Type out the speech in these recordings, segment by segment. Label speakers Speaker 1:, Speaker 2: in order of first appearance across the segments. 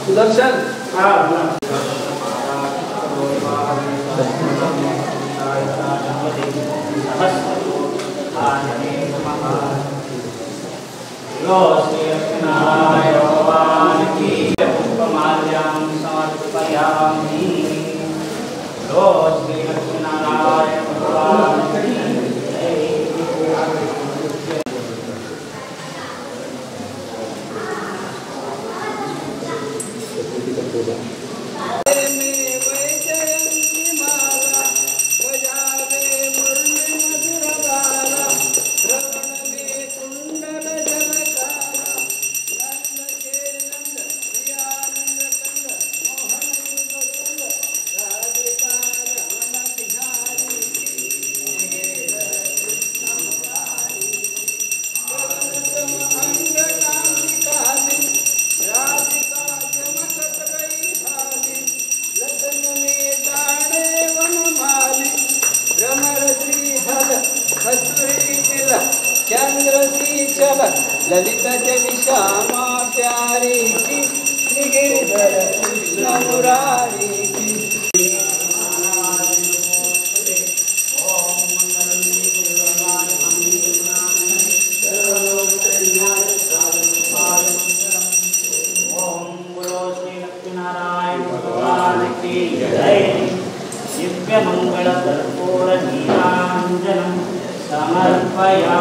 Speaker 1: सुदर्शन ललित विषामा प्यारी की गिरिधर कृष्ण मुरारी की ओम बोलो श्री लक्ष्मीनारायण भगवान की जय। दिव्य मंगल कर्पूर नीरांजनम समर्पयामि।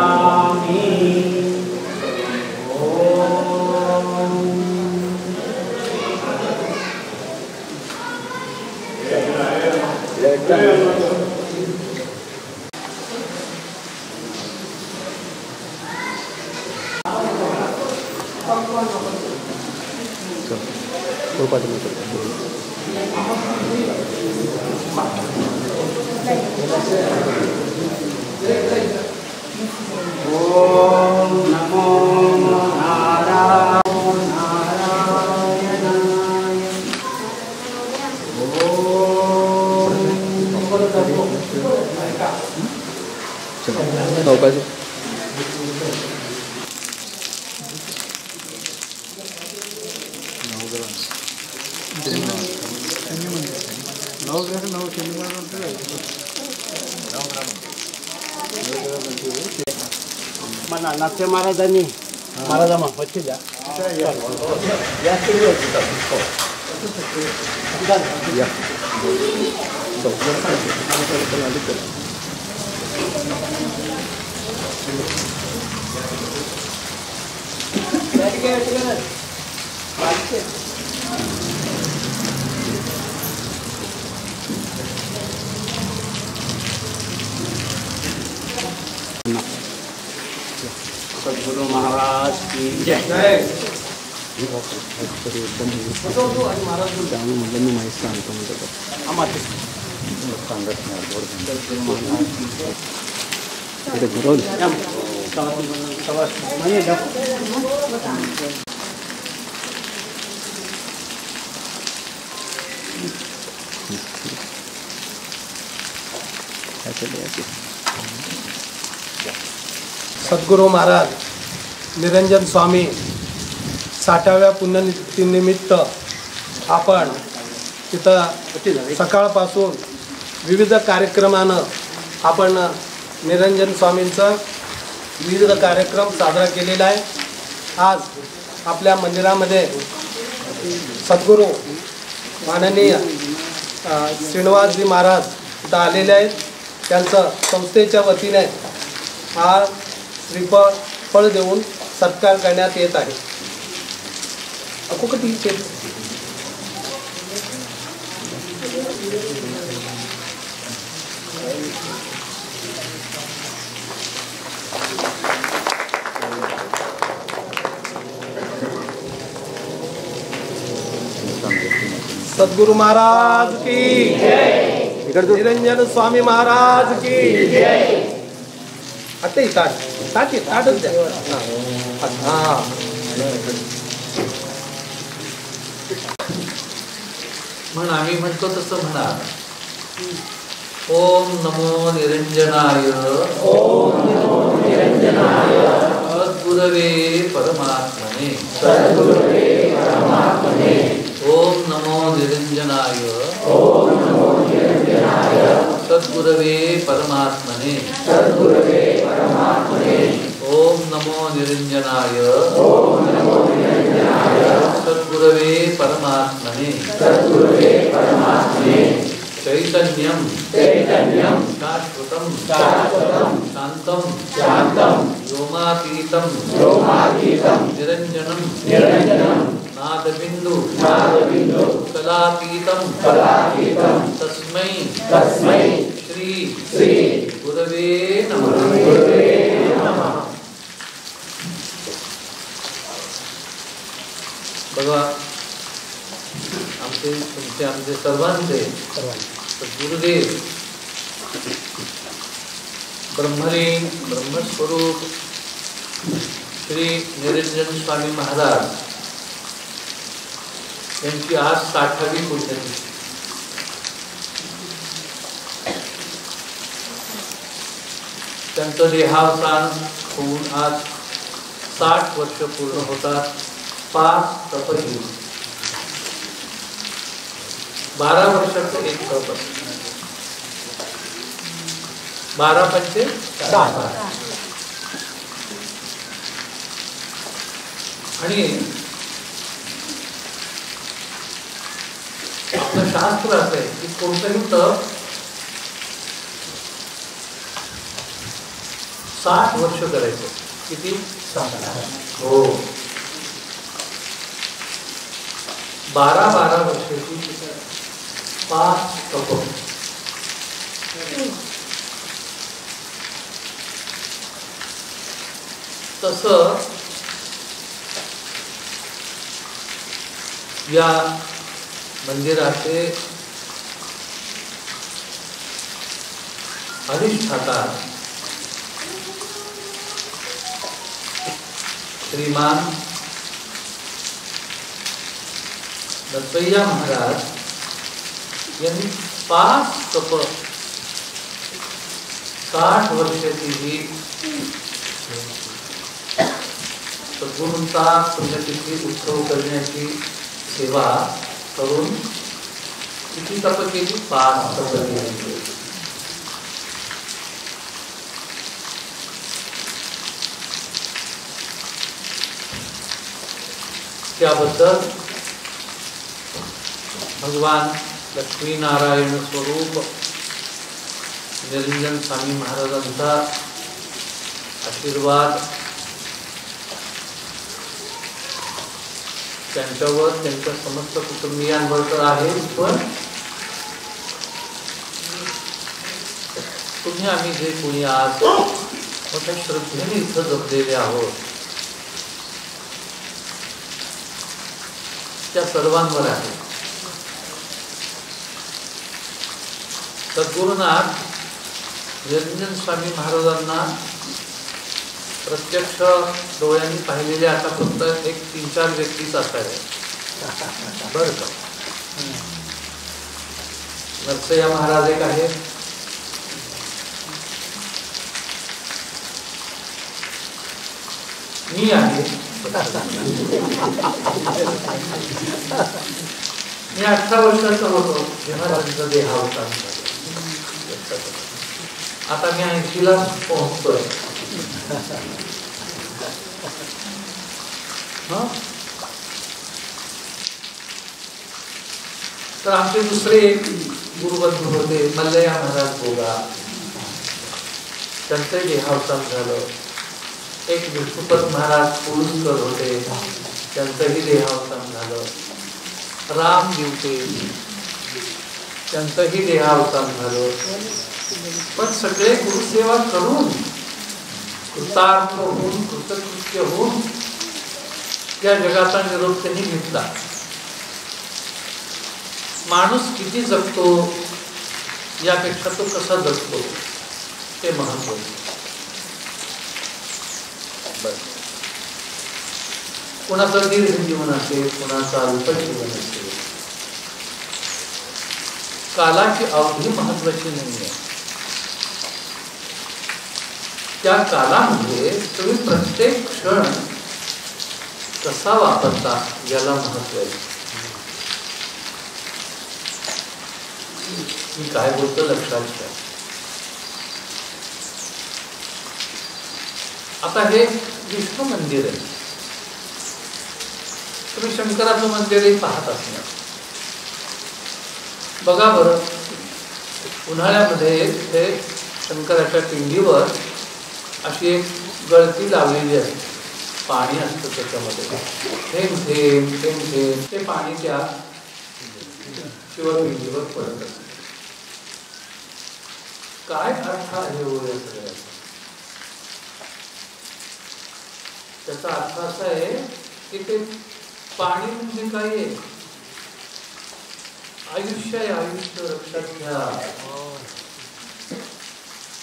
Speaker 1: ओम नमो नारायणाय। మన నత్య మహారాజాన్ని మహారాజమ్మ వచ్చిందా सद्गुरु महाराज की जय। मी माहिती सांगतो
Speaker 2: सद्गुरू महाराज निरंजन स्वामी 60व्या पुण्यतिथीनिमित्त आपण तिथं सकाळपासून विविध कार्यक्रमानं आपण निरंजन स्वामींचा विविध कार्यक्रम साजरा केलेला आहे. आज आपल्या मंदिरामध्ये सद्गुरू माननीय श्रीनिवासजी महाराज इथं आलेले आहेत. त्यांचं संस्थेच्या वतीने हा श्रीफळ फळ देऊन सत्कार करण्यात येत आहे. सद्गुरु महाराज की निरंजन स्वामी महाराज की आता ताटच द्या.
Speaker 3: म्हण आम्ही म्हणतो तसं म्हणा. ओम नमो निरंजनाय. ओम नमो निरंजनाय. सद्गुरवे परमात्मने. सद्गुरवे परमात्मने. ओम नमो निरंजनाय. ओम नमो निरंजनाय. सद्गुरवे परमात्मने. सद्गुरवे परमात्मने. ओम नमो निरंजनाय. ओम नमो निरंजनाय. सद्गुरवे परमात्मने. सद्गुरवे परमात्मने. चैतन्यं चैतन्यं शाश्वतं शाश्वतं शान्तं शान्तं व्योमातीतं व्योमातीतं निरञ्जनं निरञ्जनं नादबिन्दु नादबिन्दु कलातीतं कलातीतं तस्मै तस्मै श्री श्री गुरवे नमः. गुरवे नमः. बघा आमचे सर्वांचे गुरुदेव ब्रह्मलीन ब्रह्मस्वरूप श्री निरंजन स्वामी महाराज यांची आज 60वी पुण्यतिथी. त्यांचं देहावसान होऊन आज 60 वर्ष पूर्ण होतात. 5 तपस्वी 12 वर्षाचं एक तप 12 पंचे 60. आणि आपलं शास्त्र असं आहे की कोणतंही तप 60 वर्ष करायचं. किती? 60. हो. 12 वर्षाची 5 तप. तसं या मंदिराचे अधिष्ठाता श्रीमान दत्तय्या महाराज यांनी 5 तप 60 वर्षाची ही सद्गुरूंचा पुण्यतिथी उत्सव करण्याची सेवा करून किती तप केली? 5 तप केली. त्याबद्दल भगवान लक्ष्मीनारायण स्वरूप निरंजन स्वामी महाराजांचा आशीर्वाद त्यांच्यावर त्यांच्या समस्त कुटुंबियांवर तर आहे. पण तुम्ही आम्ही जे कोणी आज मोठ्या श्रद्धेने इथं जपलेले आहोत त्या सर्वांवर आहे. सद्गुरुनाथ निरंजन स्वामी महाराजांना प्रत्यक्ष डोळ्यांनी पाहिलेले आता फक्त एक 3-4 व्यक्तीच असावे बरं का. नरसय्या महाराज एक आहेत, मी आहे. मी 18 वर्षाचा होतो जेव्हा त्यांचा देहावसान झाला. आता मी 80ला पोहोचतोय. तर आमचे दुसरे एक गुरुबंधू होते मल्लया महाराज बोगा, त्यांचे देहावसान झालं. एक विष्णुपत महाराज पुरुषकर होते, त्यांचंही देहावसान झालं. राम दिवटे, त्यांचंही देहावसान झालं. पण सगळे गुरुसेवा करून कृतार्थ होऊन कृतकृत्य होऊन या जगाचा निरोप त्यांनी घेतला. माणूस किती जगतो यापेक्षा तो कसा जगतो ते महत्त्वाचं. कोणाचं दीर्घ जीवन असेल, कोणाचं अल्प जीवन असेल, कालाची अवधी महत्वाची नाहीये. त्या कालामध्ये तुम्ही प्रत्येक क्षण कसा वापरता याला महत्व आहे. मी काय बोलतो लक्षात घ्या. आता हे विष्णू मंदिर आहे. तुम्ही शंकराचं मंदिरही पाहत असणार. बघा बरं, उन्हाळ्यामध्ये हे शंकराच्या पिंडीवर अशी एक गळती लावलेली असते, पाणी असतं त्याच्यामध्ये. थेंब थेंब थेंब थेंब ते पाणी त्या शिवपिंडीवर पडत असते. काय अर्थ आहे हो या सगळ्याचा? त्याचा अर्थ असा आहे की ते पाणी म्हणजे काय आहे? आयुष्य आहे. आयुष्य लक्षात घ्या.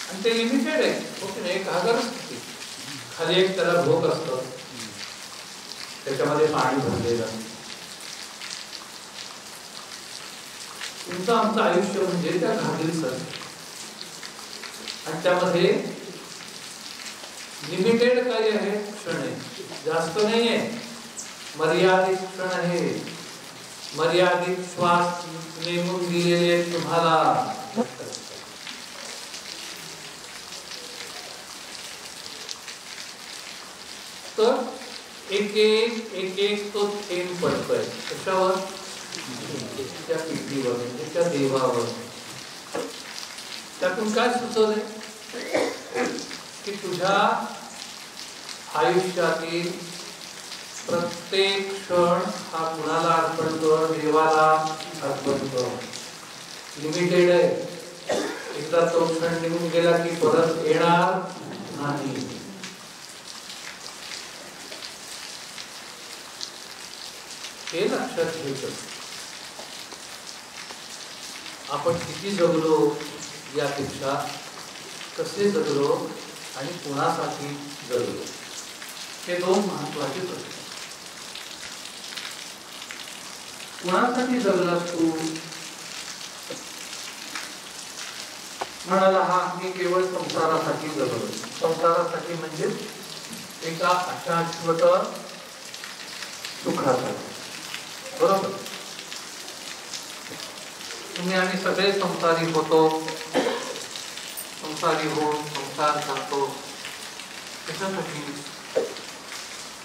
Speaker 3: आणि ते लिमिटेड आहे. ओके ना, एक हजारच किती खाली एक त्याला भोग असतं, त्याच्यामध्ये पाणी भरलेलं. तुमचं आमचं आयुष्य म्हणजे त्या घागरीच असतं. आणि त्यामध्ये लिमिटेड काय आहे? क्षण आहे. जास्त नाही आहे, मर्यादित क्षण आहे. मर्यादित श्वास नेमून दिलेले तुम्हाला. तर एक एक तो थेंब पडतोय कशावर? त्या पिंडीवर, म्हणजे त्या देवावर. त्यातून काय सुचवलंय की तुझ्या आयुष्यातील प्रत्येक क्षण हा कुणाला अर्पण कर? देवाला अर्पण कर. लिमिटेड आहे. एकदा तो क्षण निघून गेला की परत येणार नाही. हे लक्षात घ्यायचं. आपण किती जगलो यापेक्षा कसे जगलो आणि कुणासाठी जगलो हे दोन महत्वाचे प्रश्न. कुणासाठी जगलास तू? म्हणाला हा मी केवळ संसारासाठी जगलो. संसारासाठी म्हणजे एका अशाश्वत सुखासाठी. बरोबर. तुम्ही आम्ही सगळे संसारी होतो. संसारी होऊन संसार करतो कशासाठी?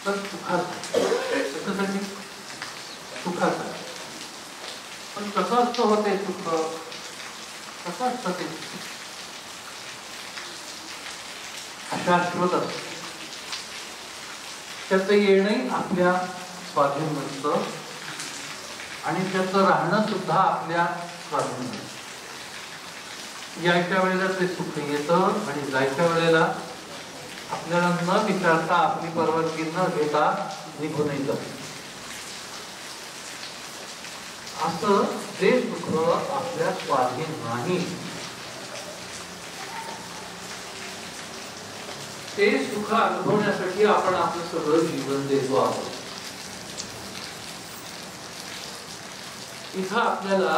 Speaker 3: तर सुखासाठी. कशासाठी? सुखासाठी. पण कसं असतं होते सुख? कसं असतं ते? अशाश्वत असतं. त्याचं येणंही आपल्या स्वाधीन नसतं आणि त्याचं राहणं सुद्धा आपल्या स्वाधीन नसतं. यायच्या वेळेला ते सुख येतं आणि जायच्या वेळेला आपल्याला न विचारता, आपली परवानगी न घेता निघूनही जातं. असं ते सुख आपल्या स्वाधीन नाही. ते सुख अनुभवण्यासाठी आपण आपलं सगळं जीवन देतो आहोत. इथं आपल्याला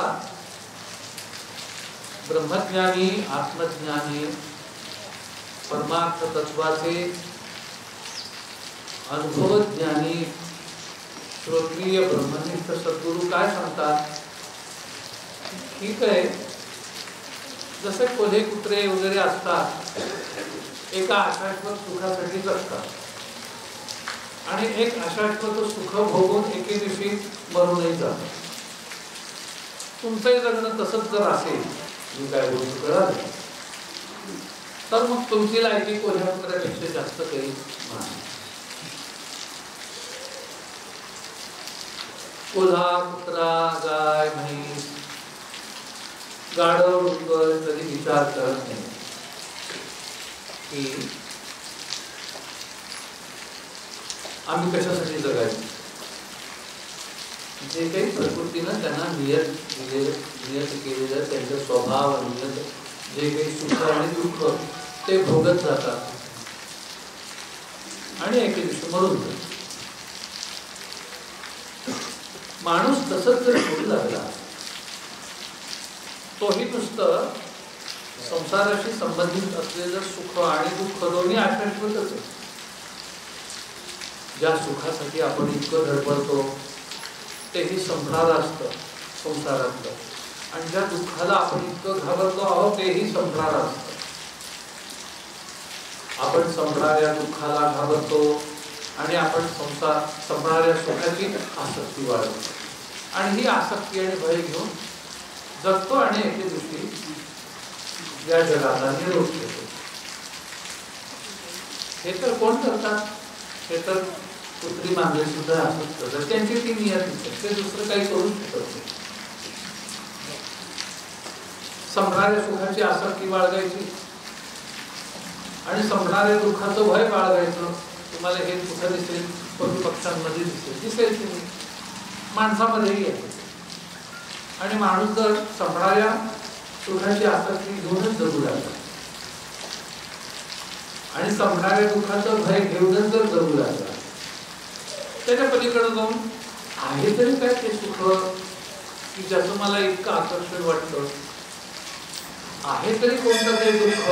Speaker 3: ब्रह्मज्ञानी, आत्मज्ञानी, परमार्थ तत्वाचे अनुभवज्ञानी श्रोत्रिय ब्रह्मनिष्ठ सद्गुरू काय सांगतात? ठीक आहे, जसे कोल्हे कुत्रे वगैरे असतात, एका अशाश्वत सुखासाठीच असतात आणि एक अशाश्वत सुख भोगून एके दिवशी मरूनही जातात. तुमचंही जगणं तसंच जर असेल, मी काय गोष्ट कळाल, तर मग तुमची लायकी कोल्ह्या कुत्र्यापेक्षा जास्त काही नाही. कोल्हा कुत्रा गाय म्हैस गाढव डुक्कर कधी विचार करत नाही की आम्ही कशासाठी जगायचं. जे काही प्रकृतीनं त्यांना नियत केलेलं त्यांचा स्वभाव नियत जे काही सुख आणि दुःख ते भोगत जातात आणि एके दिवशी मरून जातात. माणूस तसंच जर होऊ लागला, तोही नुसतं संसाराशी संबंधित असलेलं सुख आणि दुःख दोन्ही आशाश्वतच आहे. ज्या सुखासाठी आपण इतकं धडपडतो तेही संसार असतं संसारातलं, आणि ज्या दुःखाला आपण इतकं घाबरतो आहोत तेही संसार असतं. आपण संपणाऱ्या दुःखाला घाबरतो आणि आपण संपणाऱ्या सुखाची आसक्ती वाढवतो आणि ही आसक्ती आणि भय घेऊन जगतो आणि एके दिवशी या जगाला निरोप देतो. हे तर कोण करतात? हे तर कुत्री मांजरे सुद्धा असंच करतात. त्यांची ती नियत, ते दुसरं काही करू शकत नाही. संपणाऱ्या सुखाची आसक्ती बाळगायची आणि संपणाऱ्या दुःखाचं भय बाळगायचं. तुम्हाला हे कुठं दिसेल? पशु पक्ष्यांमध्ये दिसेल तुम्ही, माणसामध्येही आहे. आणि माणूस जर संपणाऱ्या सुखाची आसक्ती घेऊनच जगू लागला आणि संपणाऱ्या दुःखाचं भय घेऊनच जर जगू लागला, त्याच्या पलीकडे जाऊन आहे तरी काय ते सुख की ज्याचं मला इतकं आकर्षण वाटतं, आहे तरी कोणतं ते दुःख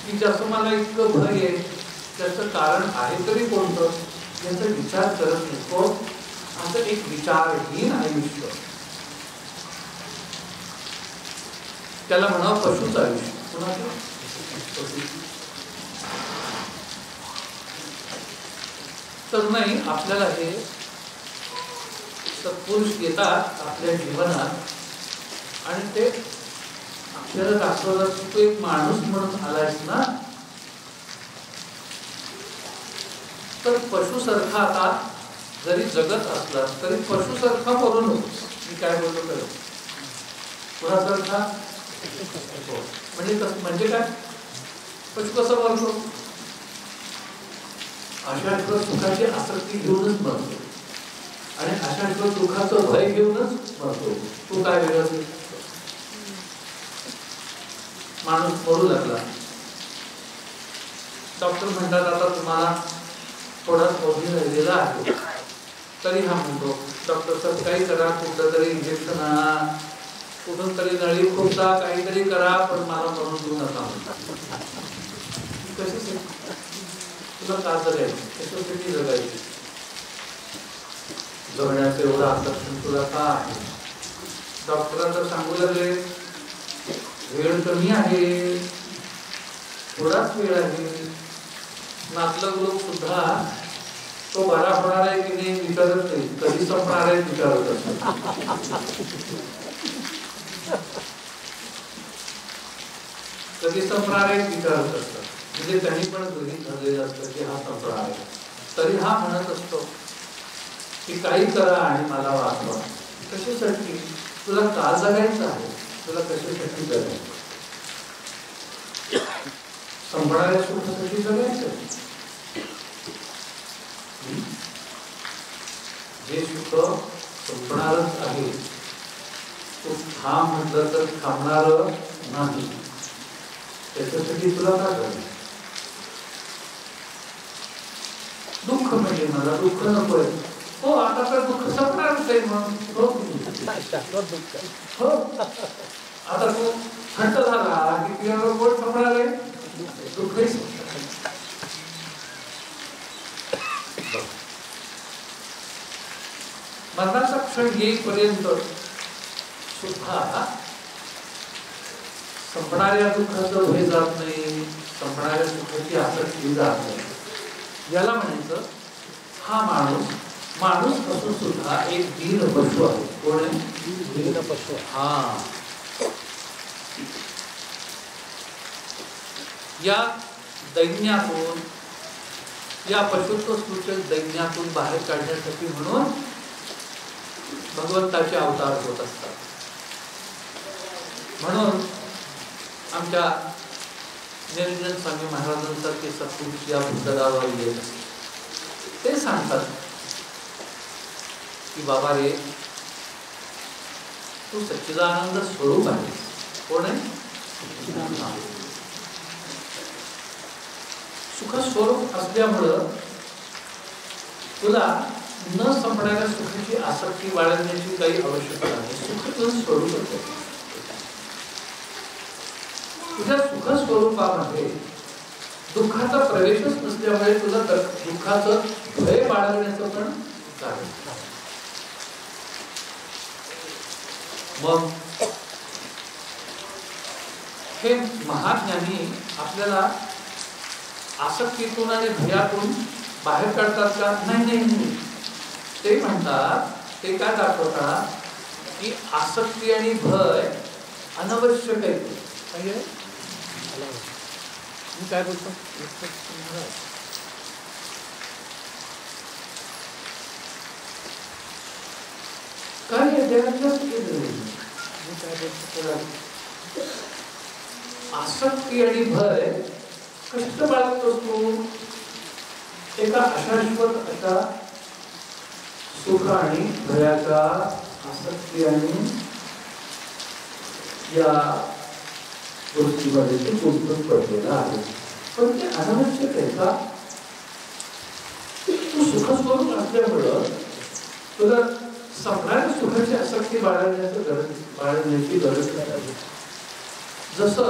Speaker 3: की ज्याचं मला इतकं भय आहे, त्याचं कारण आहे तरी कोणतं, याचा विचार करत नाही. कोण? असं एक विचारहीन आयुष्य, त्याला म्हणावं पशुच आयुष्य. कुणाचं? तर नाही, आपल्याला हे सत्पुरुष येतात आपल्या जीवनात आणि ते आपल्याला दाखवतात की तू एक माणूस म्हणून आलायस ना, तर पशुसारखा आता जरी जगत असला तरी पशुसारखा करू नको. मी काय बोलतो तर कुणासारखा म्हणजे काय? पशु कसा मरतो? अशा सुखाची आसक्ती घेऊनच मरतो आणि अशा दुःखाचं भय घेऊनच मरतो. तू काय वेगळं? माणूस मरू लागला, डॉक्टर म्हणतात आता तुम्हाला थोडा अवधी राहिलेला आहे, तरी हा म्हणतो डॉक्टर साहेब काही करा, कुठलं तरी इंजेक्शन आणा, कुठून तरी नळी खोटा काहीतरी करा, पण मला मरून देऊ नका. कशी तुला का जगायचं? कशासाठी जगायची? जगण्याचं एवढं आकर्षण तुला का आहे? डॉक्टरांना तर सांगू लागले वेळ कमी आहे, थोडाच वेळ आहे. नातलग लोक सुद्धा तो बरा होणार आहे की नाही विचारत नाही, कधी संपणार आहे विचारत असतात. कधी संपणार आहे विचारत असतात. म्हणजे त्यांनी पण गृहीत धरलेलं असतं की हा संपणार आहे, तरी हा म्हणत असतो की काही करा आणि मला वाचवा. कशासाठी? तुला का जगायचं आहे? तुला कशासाठी जगायचं? संपणाऱ्या सुखासाठी जगायचं. जे सुख संपणारच आहे, तो थांब म्हटलं तर थांबणार नाही, त्याच्यासाठी तुला का करायचं? दुःख म्हणजे मला दुःख नकोय. हो, आता तर दुःख संपणारच आहे. मग हो, आता तू थंड झाला की तुझ्यावर कोण संपणार आहे? दुःखही मरणाचा क्षण येईपर्यंत सुद्धा संपणाऱ्या दुःखाचं भय जात नाही, संपणाऱ्या सुखाची आसक्ती जात नाही. याला म्हणायचं हा माणूस असून सुद्धा एक दीन पशु आहे. कोण आहे?
Speaker 1: दीन पशु.
Speaker 3: हा. या दैन्यातून, या पशुत्व सूचक दैन्यातून बाहेर काढण्यासाठी म्हणून भगवंताचे अवतार होत असतात. म्हणून आमच्या निरंजन स्वामी महाराजांसारखे सत्पुरुष या भूतलावर येत असतात. ते सांगतात की बाबा रे, तू सच्चिदानंद स्वरूप आहे. कोण आहे? सुख स्वरूप असल्यामुळं तुला न संपणाऱ्या सुखाची आसक्ती बाळगण्याची काही आवश्यकता नाही. सुख तुझं स्वरूप आहे. तुझ्या सुख स्वरूपामध्ये दुःखाचा प्रवेशच नसल्यामुळे तुला दुःखाचं भय बाळगण्याचं पण कारण. मग हे महाज्ञानी आपल्याला आसक्तीतून आणि भयातून बाहेर काढतात का? नाही. ते म्हणतात, ते काय दाखवतात की आसक्ती आणि भय अनावश्यक आहे. मी काय बोलतो? काय आसक्ती आणि भय कष्ट बाळगतोस तू? एका अशाश्वत अशा सुख आणि भयाच्या आसक्ती आणि या गोष्टीमध्ये तू गुंतून पडलेला आहे. पण ते अनावश्यक आहे का? तू सुखस्वरूप असल्यामुळं तुला संपणाऱ्या सुखाची आसक्ती बाळगण्याची गरज नाही. जसं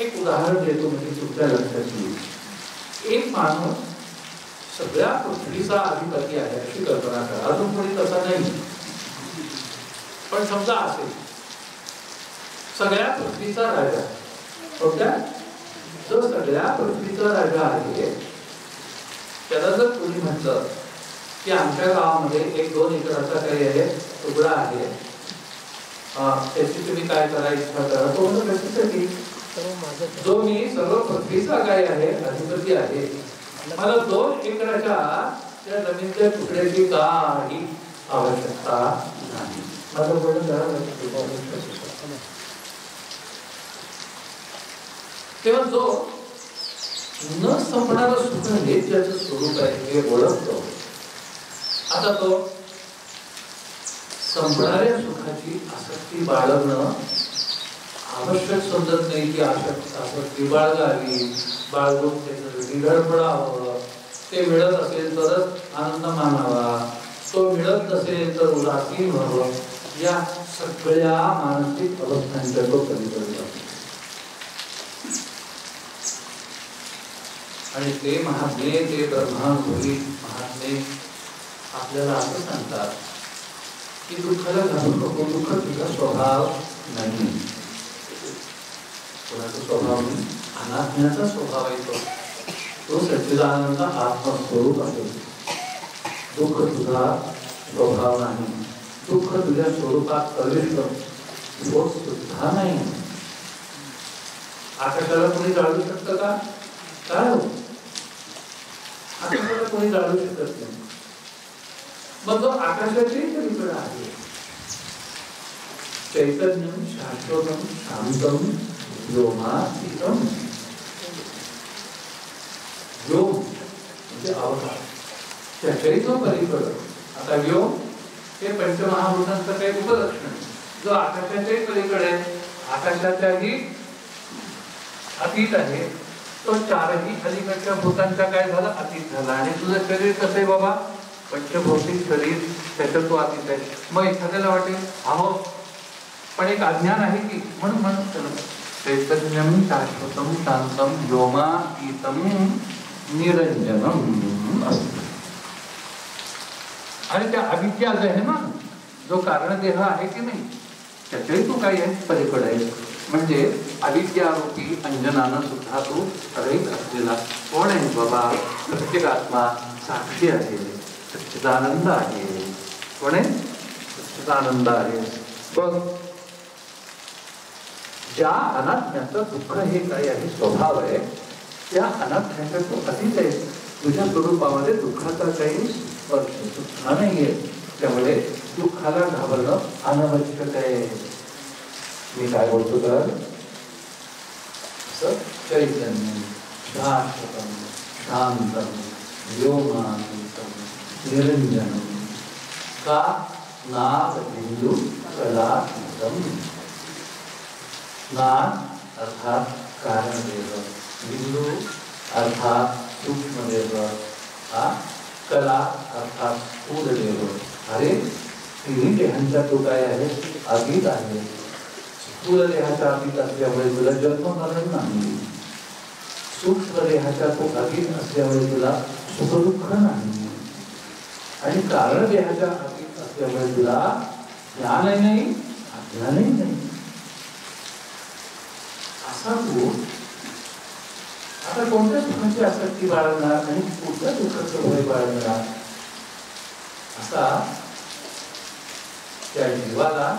Speaker 3: एक उदाहरण देतो म्हणजे तुमच्या लक्षात येईल. एक माणूस सगळ्या पृथ्वीचा अधिपती आहे अशी कल्पना करा. अजून कोणी तसा नाही, पण समजा असेल सगळ्या पृथ्वीचा राजा. कोणत्या? जो सगळ्या पृथ्वीचा राजा आहे त्याला जर कोणी म्हटलं की आमच्या गावामध्ये 1-2 एकराचा काही आहे तुकडा आहे, त्याची तुम्ही काय करा इच्छा करा. तो म्हणतो कशासाठी? जो मी सर्व पृथ्वीचा काय आहे अधिपती आहे, मला 2 एकराच्या त्या जमिनीच्या तुकड्याची काही आवश्यकता नाही. माझं बोलणं तेव्हा जो न संपणारं सुख हे ज्याचं स्वरूप आहे हे ओळखतो. आता तो संपणाऱ्या सुखाची आसक्ती बाळगणं आवश्यक समजत नाही की आसक्ती बाळगावी, बाळगून त्याचं धडपडावं. ते मिळत असेल तरच आनंद मानावा, तो मिळत नसेल तर उदासीन व्हावं. या सगळ्या मानसिक अवस्थांच्या तो पलीकडे जातो. आणि ते महात्मे, ते ब्रह्माघोरी महात्मे आपल्याला असं सांगतात की दुःखाला घालू नको. दुःख तुझा स्वभाव नाही. कोणाचा स्वभाव नाही? अनात्म्याचा स्वभाव आहे. तो सच्चिदानंद आत्मस्वरूप आहे. दुःख तुझा स्वभाव नाही. दुःख तुझ्या स्वरूपात प्रवेश होत सुद्धा नाही. आकाशाला कोणी जाळू शकतं का? काय हो? आकाशाला कोणी जाळू शकत नाही. मग जो आकाशाची पलीकडे आहे चैतन्यम शाश्वतम शांतम व्योमातीतम. व्योम म्हणजे अवकाश, त्याच्याही जो पलीकडे. आता व्योम हे पंचमहाभूतांचं काही उपलक्षण. जो आकाशाच्याही पलीकडे, आकाशाच्याही अतीत आहे, तो 4ही अलीकडच्या भूतांचा काय झाला? अतीत झाला. आणि तुझं शरीर कसं आहे बाबा? पंचभौतिक शरीर, त्याच्यात तो अतीत आहे. मग एखाद्याला वाटेल अहो पण एक अज्ञान आहे की, म्हणून चैतन्यम शाश्वतम शांतम व्योमातीतम निरंजनम असतं. आणि त्या अविद्या गहन जो कारणदेह आहे की नाही त्याच्याही तू काय आहे पलीकडे आहे. म्हणजे अविद्यारूपी अंजनानं सुद्धा तू रहित असलेला कोण आहे बाबा? प्रत्येकात्मा साक्षी आहे, सच्चिदानंद आहे. कोण आहे? सच्चिदानंद आहे. बघ, ज्या अनात्म्याचं दुःख हे काय आहे स्वभाव आहे, त्या अनात्म्याच्या तो अतीत आहे. तुझ्या स्वरूपामध्ये दुःखाचा काही स्पर्श सुद्धा नाहीये. त्यामुळे दुःखाला घाबरणं अनावश्यक आहे. मी काय बोलतो तर चैतन्य शाश्वतम शांतम व्योमानंतम निरंजनम का नाद बिंदू कलातीतम. नाद अर्थात कारणदेह, बिंदू अर्थात सूक्ष्मदेह, कला अर्थात स्थूलदेह. अरे तिन्ही देहांच्या तो काय आहे अतीत आहे. स्थूल देहाच्या अतीत असल्यामुळे तुला जन्म मरण नाही. सूक्ष्म देहाच्या तो अतीत असल्यामुळे तुला सुखदुःख नाही. आणि कारण देहाच्या अतीत असल्यामुळे तुला ज्ञानही नाही अज्ञानही नाही. असा तू आता कोणत्या सुखाची आसक्ती बाळगणार आणि कुठल्या दुःखाचं भय बाळगणार? असा त्या जीवाला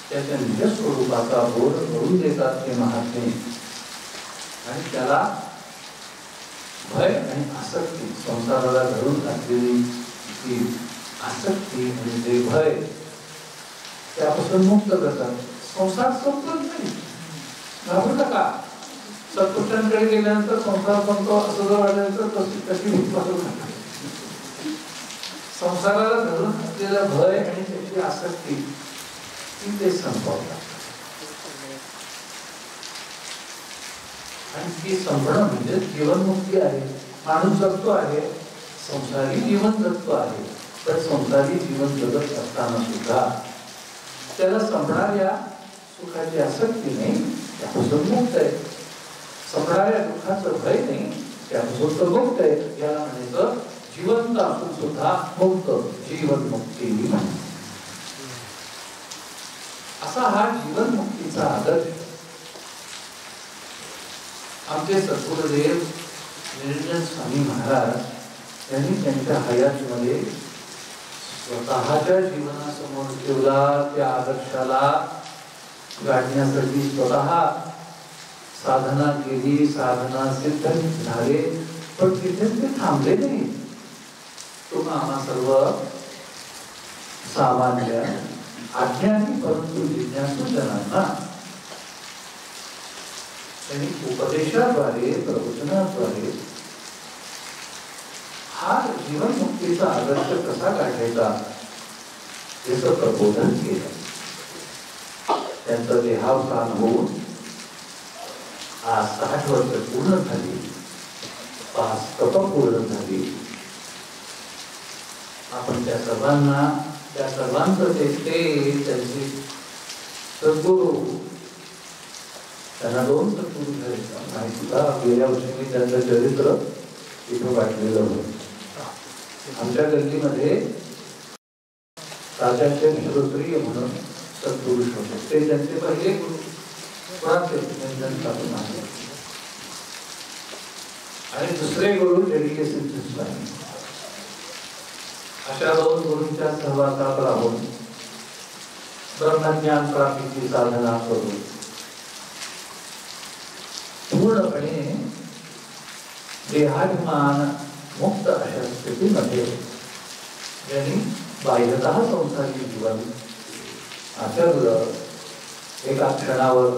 Speaker 3: त्याच्या निज स्वरूपाचा बोध करून देतात ते महात्मे. आणि त्याला भय आणि आसक्ती, संसाराला धरून असलेली ती आसक्ती आणि ते भय त्यापासून मुक्त करतात. संसार संपत नाही, घाबरू नका. सत्पुरुषांकडे गेल्यानंतर संसार संपतो असं जर वाटलं तर तशी भीती वाटू नका. संसाराला धरून असलेला भय आणि त्याची आसक्ती ते संपवतात. आणि ती संपणं म्हणजे जीवनमुक्ती आहे. माणूस जगतो आहे, संसारी जीवन जगतो आहे, तर संसारी जीवन जगत असताना सुद्धा त्याला संपणाऱ्या सुखाची आसक्ती नाही, त्यापासून मुक्त आहे. संपणाऱ्या दुःखाचं भय नाही, त्यापासून तो मुक्त आहे. याला म्हणायचं जिवंत असून सुद्धा मुक्त, जीवन मुक्ती म्हणतात. असा हा जीवन मुक्तीचा आदर्श आमचे सद्गुरुदेव निरंजन स्वामी महाराज यांनी त्यांच्या हयातीमध्ये स्वतःच्या जीवनासमोर ठेवला. त्या आदर्शाला गाठण्यासाठी स्वतः साधना केली, साधना सिद्ध झाले, पण तिथे ते थांबले नाही. तो आम्हा सर्व सामान्य अज्ञानी परंतु जिज्ञासू जनांना त्यांनी उपदेशाद्वारे, प्रवचनाद्वारे हा जीवनमुक्तीचा आदर्श कसा काढायचा याचं प्रबोधन केलं. त्यांचं देहावसान होऊन आज 60 वर्ष पूर्ण झाली, 5 तप पूर्ण झाली. आपण त्या सर्वांना, त्या सर्वांचं ते त्यांचे सद्गुरू, त्यांना 2 सद्गुरू झाले. माहितीला गेल्या वर्षी मी त्यांचं चरित्र इथं वाटलेलं होतं. आमच्या गल्लीमध्ये राजाचे श्रोत्रिय म्हणून सद्गुरू होते. ते त्यांचे पहिले गुरु आणि दुसरे गुरु जडीय सिद्ध स्वामी. अशा 2 गुरूंच्या सहवासात राहून ब्रह्मज्ञान प्राप्तीची साधना करून पूर्णपणे देहाभिमान मुक्त अशा स्थितीमध्ये ज्यांनी बाह्यतः संसारी जीवन आचरलं, एका क्षणावर,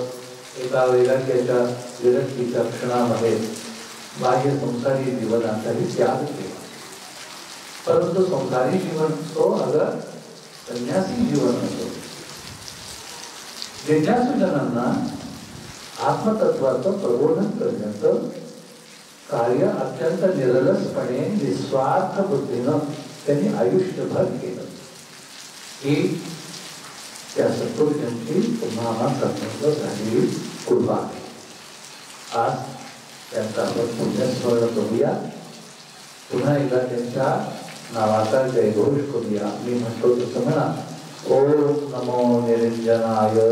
Speaker 3: एका वैराग्याच्या विरक्तीच्या क्षणामध्ये बाह्य संसारी जीवनाचाही त्याग केला. परंतु संसारी जीवन असो अगर संन्यासी जीवन असो, जिज्ञासू जनांना आत्मतत्वाचं प्रबोधन करण्याचं कार्य अत्यंत निरलसपणे निस्वार्थ बुद्धीनं त्यांनी आयुष्यभर केलं. ही त्या सत्पुरुषांची तुम्हाला कर्तव्य झालेली कृपा आहे. आज त्यांचा आपण पुण्यस्मरण करूया. पुन्हा एकदा त्यांच्या
Speaker 4: नावाचा जयघोष करूया. मी म्हणतो तसं म्हणा. ओम नमो निरंजनाय.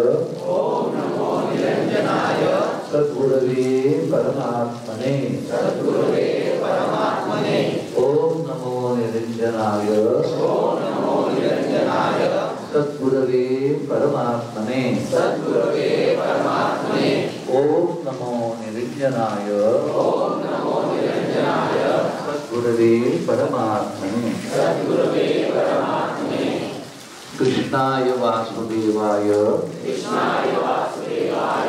Speaker 3: ओम नमो निरंजनाय.
Speaker 4: सद्गुरवे परमात्मने.
Speaker 3: सद्गुरवे परमात्मने.
Speaker 4: ओम नमो निरंजनाय.
Speaker 3: ओम नमो निरंजनाय.
Speaker 4: सद्गुरवे परमात्मने.
Speaker 3: सद्गुरवे परमात्मने.
Speaker 4: ओम नमो निरंजनाय.
Speaker 3: ओम नमो निरंजनाय.
Speaker 4: सद्गुरवे परमात्मने.
Speaker 3: सद्गुरवे परमात्मने.
Speaker 4: कृष्णाय वासुदेवाय.
Speaker 3: कृष्णाय वासुदेवाय.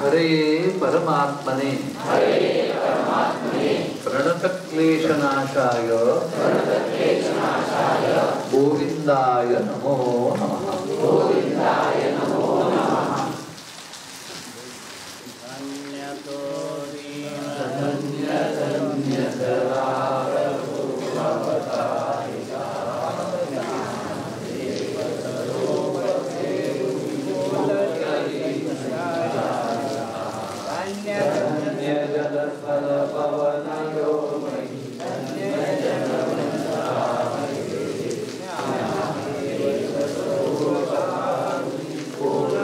Speaker 4: हरे परमात्मने.
Speaker 3: हरे परमात्मने.
Speaker 4: प्रणतक्लेशनाशाय.
Speaker 3: प्रणतक्लेशनाशाय.
Speaker 4: गोविंदाय नमो नमः.
Speaker 3: गोविंदाय नमो नमः.
Speaker 4: ओम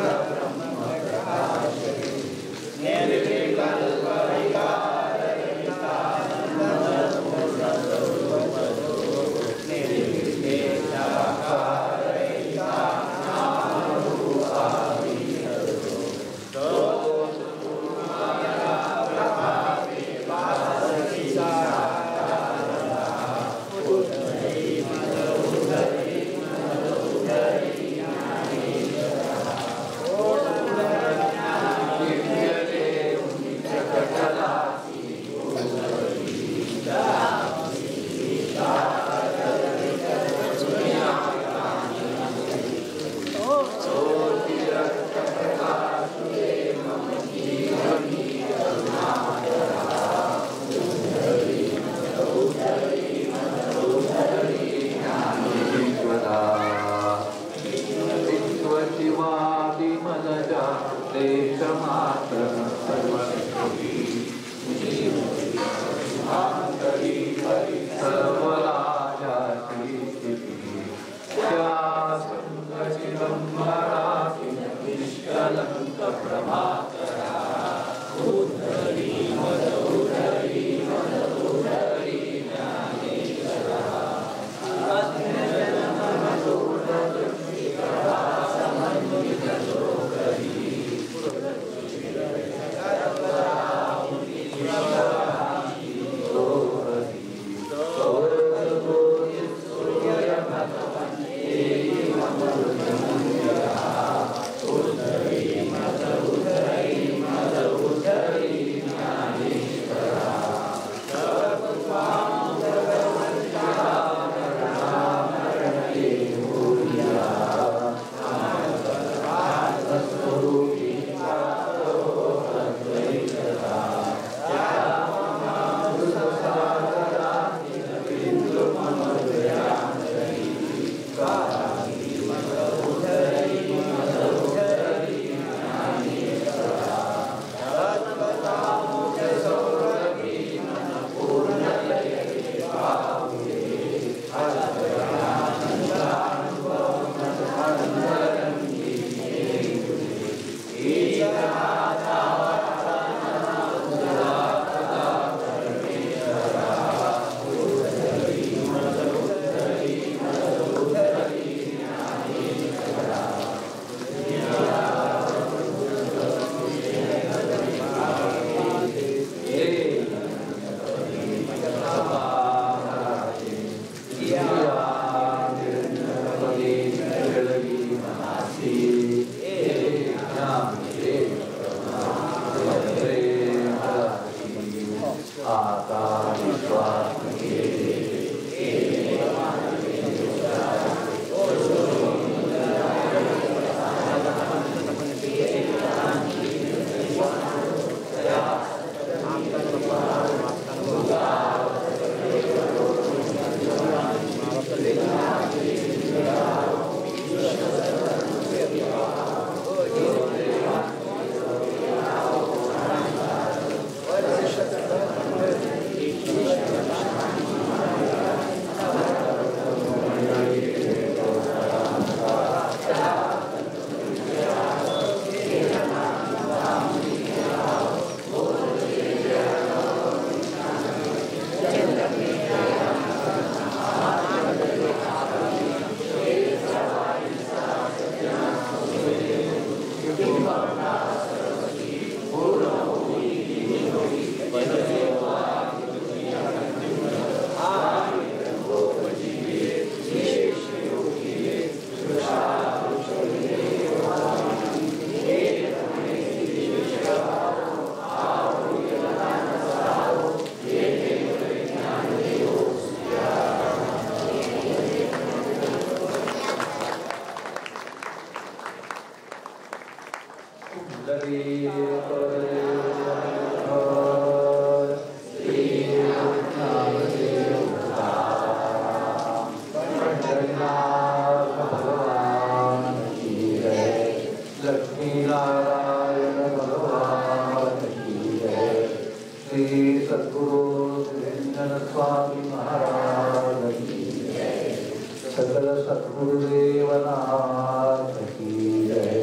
Speaker 4: लक्ष्मी नारायण भगवान की जय। श्री सद्गुरु निरंजन स्वामी महाराज की जय। सकल सद्गुरुदेवनाथ की जय।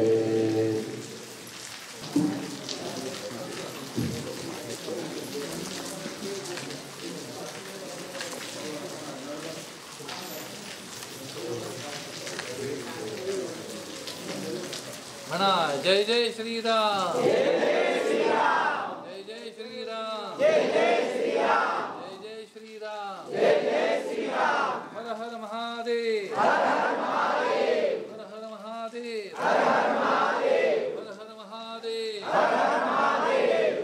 Speaker 3: म्हणा जय जय श्रीराम, जय जय श्रीराम, जय जय श्रीराम, जय जय श्रीराम, जय जय श्रीराम, जय जय श्रीराम। हर हर महादेव, हर हर महादेव, हर हर महादेव, हर हर महादेव, हर हर महादेव, हर हर महादेव।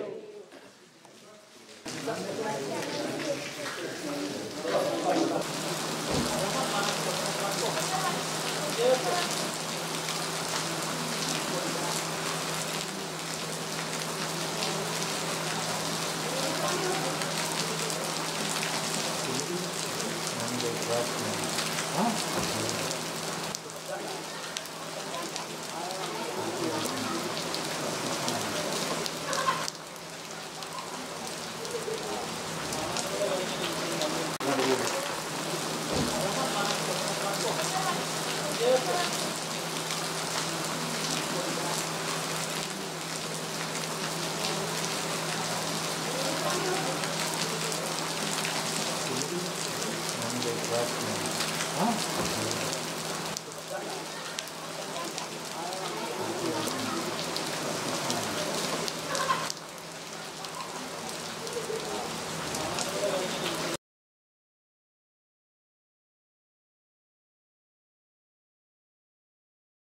Speaker 4: Huh?